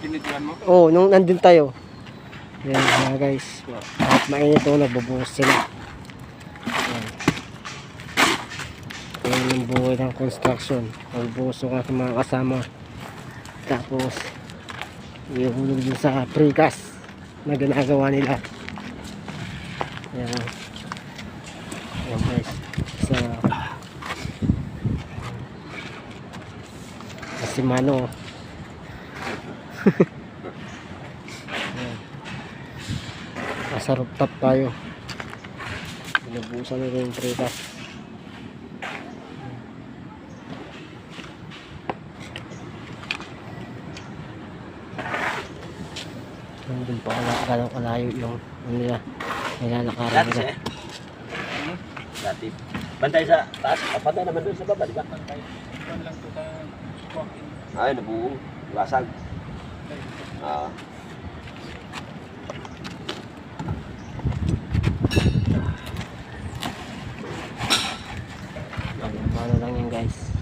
Pinituan mo? Oo, nung nandun tayo. Yan mga guys. Kahit mainit o, nagbubuhos sila. Yan. Yan yung buhay ng construction. Nagbuhos yung aking mga kasama. Tapos, ihulog din sa precast na ginagawa nila. Yan. Yan guys. Si Mano. Nasa rooftop tayo. Binubusan na yung precast. Nandun pa gano'ng kalayo yung nila nilalakaran nila. Dati. Bantay sa taas. Pantay naman doon sa baba, di ba? Bantay. Iwan lang ito tayo. Walk-in. Ay, nabuo. Wasag. Ano lang yan guys.